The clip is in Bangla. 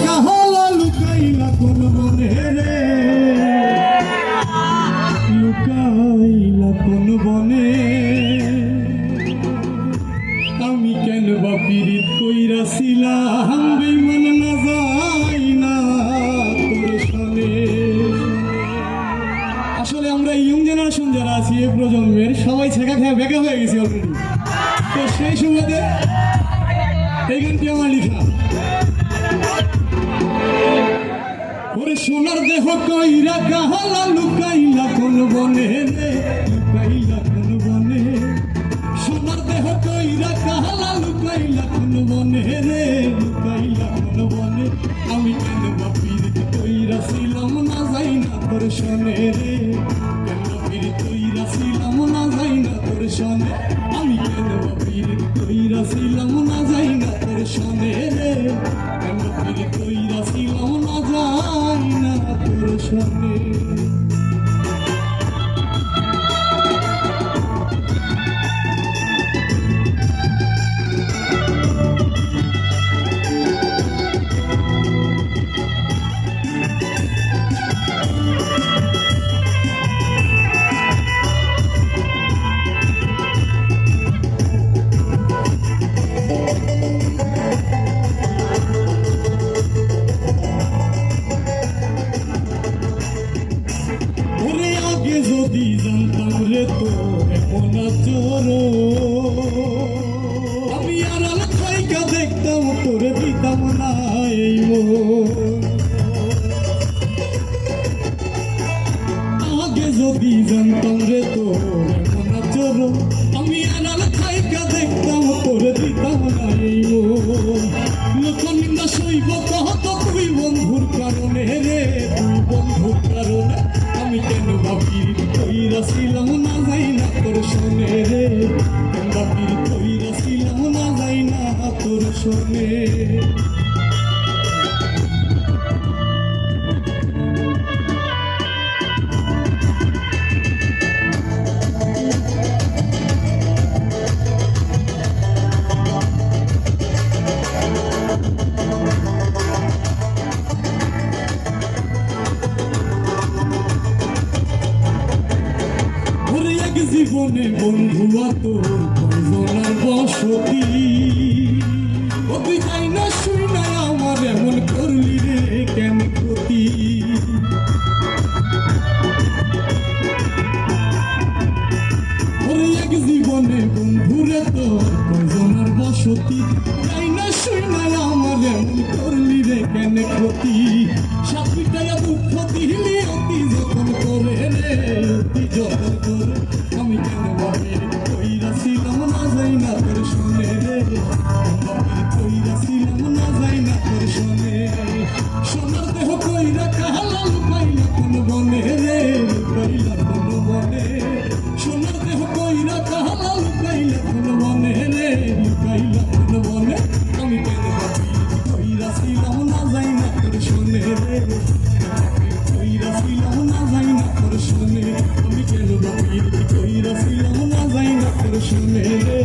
কাহালা লুকাইলা কোন বনে রে, লুকাইলা কোন বনে। আমি কেন বা পীড়িত কইরাছিলাম বেঈমান না যাই না তোর সনে। আসলে আমরা ইয়ং জেনারেশন যারা আছি এই প্রজন্মের সবাই ছেঁকা খেয়ে বেকা হয়ে গেছি অলরেডি। তো সেই সুবাদে এই গানটি আমার লিখা। ওরে সোনার দেহ কইরা কাহালা লুকাইলা কোন বনে রে, লুকাইলা কোন বনে। সোনার দেহ কইরা কাহালা লুকাইলা কোন বনে রে, লুকাইলা কোন বনে। আমি কেন বা পীড়িত কইরাছিলাম না যাই না তোর সনে রে, কেন পীড়িত কইরাছিলাম না যাই না তোর সনে। আমি কেন বা পীড়িত কইরাছিলাম না যাই না তোর সনে রে, কেন পীড়িত কইরাছিলাম না যাই না তোর সনে। যদি জানতাম রে তো এমন চোর, আমি আড়াল থাইকা দেখতাম তোরে দিতাম না এই মন। আগে যদি জানতাম রে তো এমন চোর, আমি আড়াল থাইকা দেখতাম তোরে দিতাম না এই মন। লোক নিন্দা সইব কত তুই বন্ধুর কারণে রে, তুই বন্ধুর কারণে। আমি কেন ভাবি কইরাছিলাম না যাই না তোর সনে রে, কেন ভাবি কইরাছিলাম না যাই না তোর সনে। জীবনে বন্ধু তোর কয়জনার বসতি, তুই যাই না শুই না আমার এমন করলি রে কেন ক্ষতি। এক জীবনে বন্ধুরে তোর কয়জনার বসতি, যাই না শুই না আমার এমন করলি রে কেন ক্ষতি। সাথীটায়া দুঃখ দিলি অতি যতন করে রে, অতি যতন করে। আমি কেন ভাবি কইরাছিলাম না যাই না তোর সনে রে, ভাবি কইরাছিলাম না যাই না তোর সনে। সোনার দেহ কইরা কাহালা লুকাইলা কোন বনে রে, লুকাইলা কোন বনে। সোনার দেহ কইরা কাহালা লুকাইলা কোন বনে রে, লুকাইলা কোন বনে। আমি কেন ভাবি কইরাছিলাম না যাই না তোর সনে রে, কইরাছিলাম না যাই না তোর সনে। আমি কেন ভাবি কইরাছিলাম না যাই না তোর সনে রে।